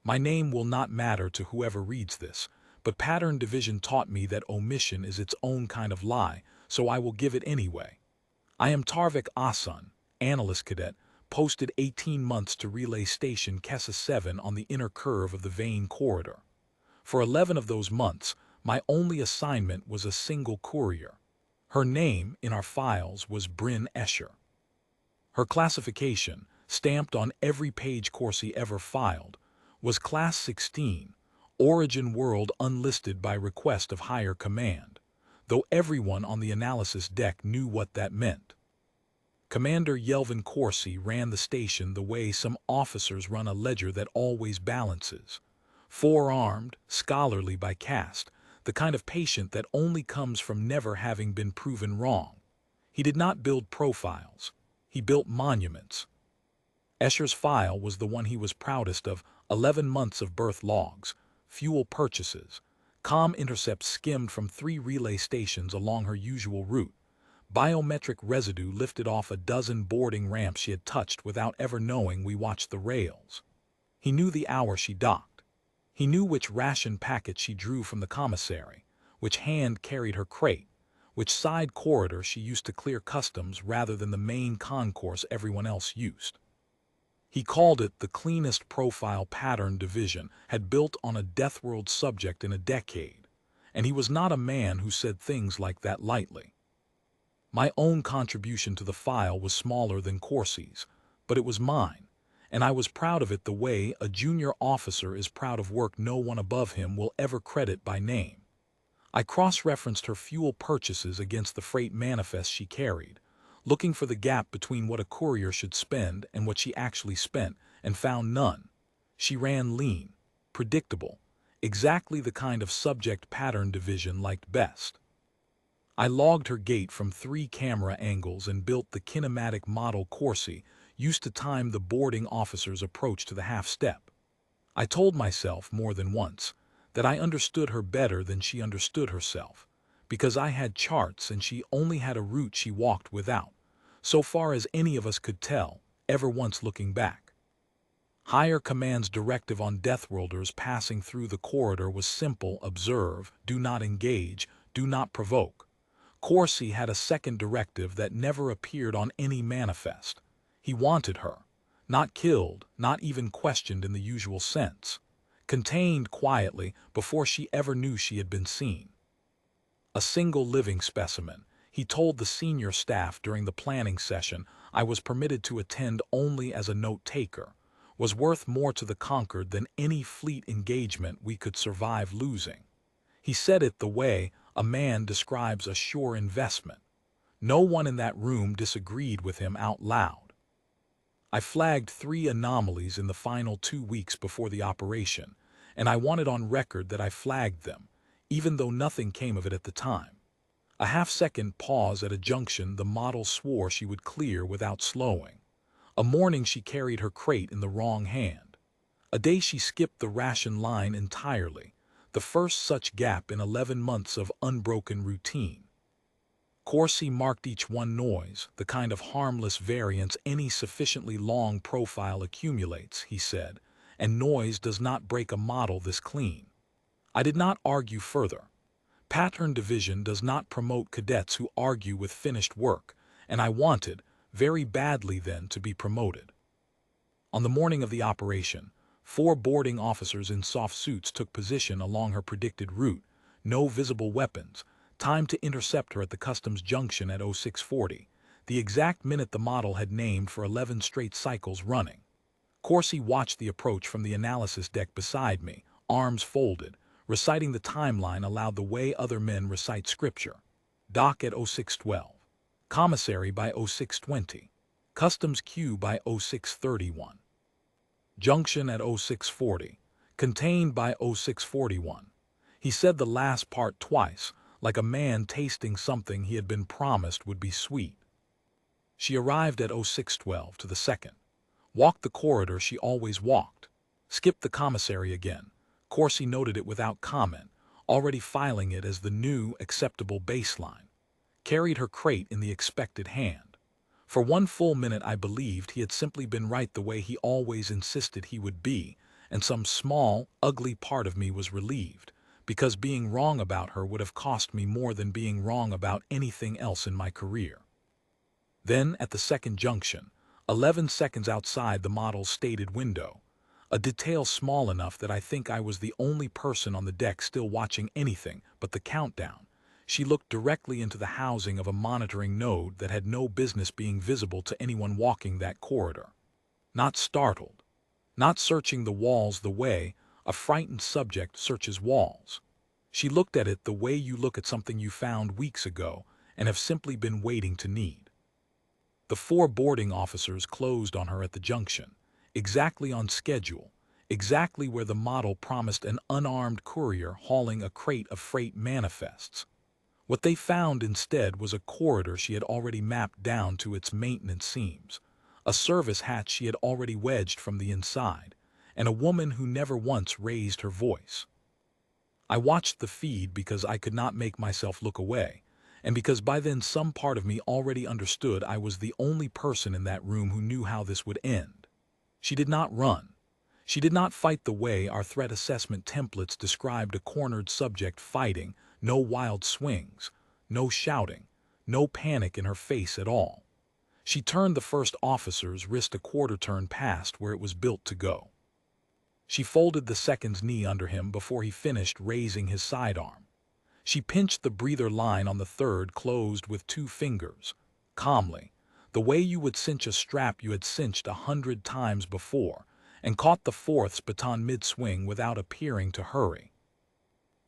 My name will not matter to whoever reads this, but pattern division taught me that omission is its own kind of lie, so I will give it anyway. I am Tarvik Asan, analyst cadet, posted 18 months to relay station Kessa 7 on the inner curve of the vein corridor. For 11 of those months, my only assignment was a single courier. Her name in our files was Bryn Escher. Her classification, stamped on every page Corsi ever filed, was Class 16, Origin World unlisted by request of higher command, though everyone on the analysis deck knew what that meant. Commander Yelvin Corsi ran the station the way some officers run a ledger that always balances. Forearmed, scholarly by caste, the kind of patient that only comes from never having been proven wrong. He did not build profiles. He built monuments. Escher's file was the one he was proudest of: 11 months of birth logs, fuel purchases, comm intercepts skimmed from 3 relay stations along her usual route, biometric residue lifted off a dozen boarding ramps she had touched without ever knowing we watched the rails. He knew the hour she docked. He knew which ration packet she drew from the commissary, which hand carried her crate, which side corridor she used to clear customs rather than the main concourse everyone else used. He called it the cleanest profile pattern division had built on a Deathworld subject in a decade, and he was not a man who said things like that lightly. My own contribution to the file was smaller than Corsi's, but it was mine, and I was proud of it the way a junior officer is proud of work no one above him will ever credit by name. I cross-referenced her fuel purchases against the freight manifest she carried, looking for the gap between what a courier should spend and what she actually spent, and found none. She ran lean, predictable, exactly the kind of subject pattern division liked best. I logged her gait from 3 camera angles and built the kinematic model Corsi used to time the boarding officer's approach to the half-step. I told myself more than once that I understood her better than she understood herself, because I had charts and she only had a route she walked without, so far as any of us could tell, ever once looking back. Higher command's directive on Deathworlders passing through the corridor was simple: observe, do not engage, do not provoke. Corsi had a second directive that never appeared on any manifest. He wanted her, not killed, not even questioned in the usual sense, contained quietly before she ever knew she had been seen. A single living specimen, he told the senior staff during the planning session I was permitted to attend only as a note-taker, was worth more to the conquered than any fleet engagement we could survive losing. He said it the way a man describes a sure investment. No one in that room disagreed with him out loud. I flagged 3 anomalies in the final 2 weeks before the operation, and I wanted on record that I flagged them, even though nothing came of it at the time. A half-second pause at a junction the model swore she would clear without slowing. A morning she carried her crate in the wrong hand. A day she skipped the ration line entirely, the first such gap in 11 months of unbroken routine. Corsi marked each one noise, the kind of harmless variance any sufficiently long profile accumulates, he said, and noise does not break a model this clean. I did not argue further. Pattern division does not promote cadets who argue with finished work, and I wanted, very badly then, to be promoted. On the morning of the operation, 4 boarding officers in soft suits took position along her predicted route, no visible weapons, time to intercept her at the customs junction at 0640, the exact minute the model had named for 11 straight cycles running. Corsi watched the approach from the analysis deck beside me, arms folded, reciting the timeline aloud the way other men recite scripture. Dock at 0612. Commissary by 0620. Customs queue by 0631. Junction at 0640. Contained by 0641. He said the last part twice, like a man tasting something he had been promised would be sweet. She arrived at 0612 to the second. Walked the corridor she always walked. Skipped the commissary again. Corsi noted it without comment, already filing it as the new, acceptable baseline. Carried her crate in the expected hand. For 1 full minute I believed he had simply been right the way he always insisted he would be, and some small, ugly part of me was relieved, because being wrong about her would have cost me more than being wrong about anything else in my career. Then, at the second junction, 11 seconds outside the model's stated window, a detail small enough that I think I was the only person on the deck still watching anything but the countdown, she looked directly into the housing of a monitoring node that had no business being visible to anyone walking that corridor. Not startled, not searching the walls the way a frightened subject searches walls. She looked at it the way you look at something you found weeks ago and have simply been waiting to need. The 4 boarding officers closed on her at the junction, exactly on schedule, exactly where the model promised an unarmed courier hauling a crate of freight manifests. What they found instead was a corridor she had already mapped down to its maintenance seams, a service hatch she had already wedged from the inside, and a woman who never once raised her voice. I watched the feed because I could not make myself look away, and because by then some part of me already understood I was the only person in that room who knew how this would end. She did not run. She did not fight the way our threat assessment templates described a cornered subject fighting, no wild swings, no shouting, no panic in her face at all. She turned the first officer's wrist a quarter turn past where it was built to go. She folded the second's knee under him before he finished raising his sidearm. She pinched the breather line on the third closed with 2 fingers, calmly, the way you would cinch a strap you had cinched 100 times before, and caught the fourth's baton mid-swing without appearing to hurry.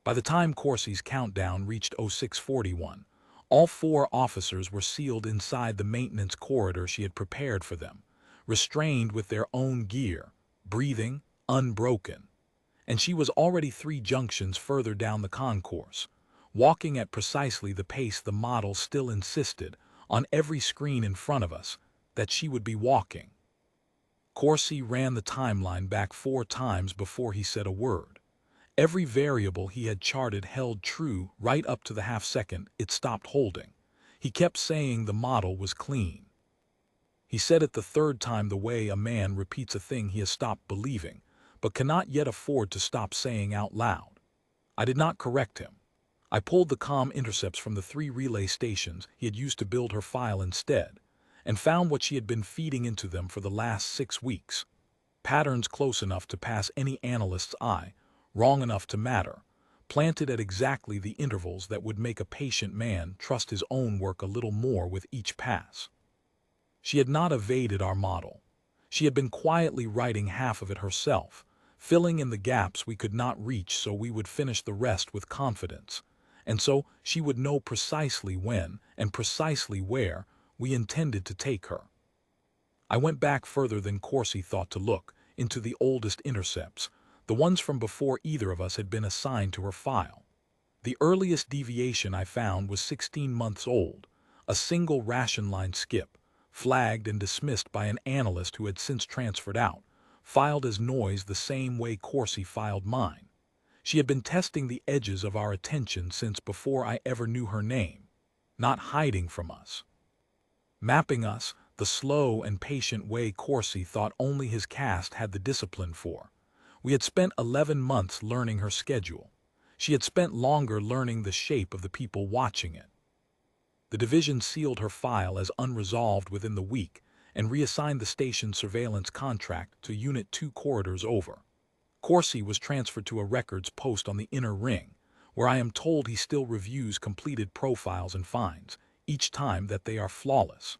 By the time Corsi's countdown reached 0641, all 4 officers were sealed inside the maintenance corridor she had prepared for them, restrained with their own gear, breathing, unbroken. And she was already 3 junctions further down the concourse, walking at precisely the pace the model still insisted, on every screen in front of us, that she would be walking. Corsi ran the timeline back 4 times before he said a word. Every variable he had charted held true right up to the half-second it stopped holding. He kept saying the model was clean. He said it the 3rd time the way a man repeats a thing he has stopped believing, but cannot yet afford to stop saying out loud. I did not correct him. I pulled the comm intercepts from the 3 relay stations he had used to build her file instead, and found what she had been feeding into them for the last 6 weeks. Patterns close enough to pass any analyst's eye, wrong enough to matter, planted at exactly the intervals that would make a patient man trust his own work a little more with each pass. She had not evaded our model. She had been quietly writing half of it herself, filling in the gaps we could not reach so we would finish the rest with confidence, and so she would know precisely when and precisely where we intended to take her. I went back further than Corsi thought to look, into the oldest intercepts, the ones from before either of us had been assigned to her file. The earliest deviation I found was 16 months old, a single ration line skip, flagged and dismissed by an analyst who had since transferred out, filed as noise the same way Corsi filed mine. She had been testing the edges of our attention since before I ever knew her name, not hiding from us. Mapping us the slow and patient way Corsi thought only his caste had the discipline for. We had spent 11 months learning her schedule. She had spent longer learning the shape of the people watching it. The division sealed her file as unresolved within the week and reassigned the station surveillance contract to Unit 2 corridors over. Corsi was transferred to a records post on the inner ring, where I am told he still reviews completed profiles and finds, each time, that they are flawless.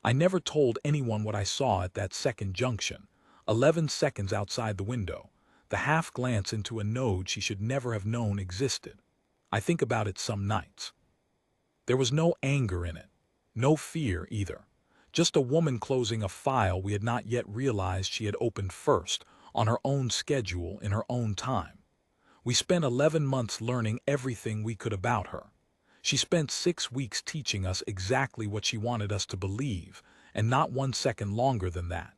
I never told anyone what I saw at that second junction, 11 seconds outside the window, the half glance into a node she should never have known existed. I think about it some nights. There was no anger in it, no fear either, just a woman closing a file we had not yet realized she had opened first, on her own schedule in her own time. We spent 11 months learning everything we could about her. She spent 6 weeks teaching us exactly what she wanted us to believe, and not 1 second longer than that.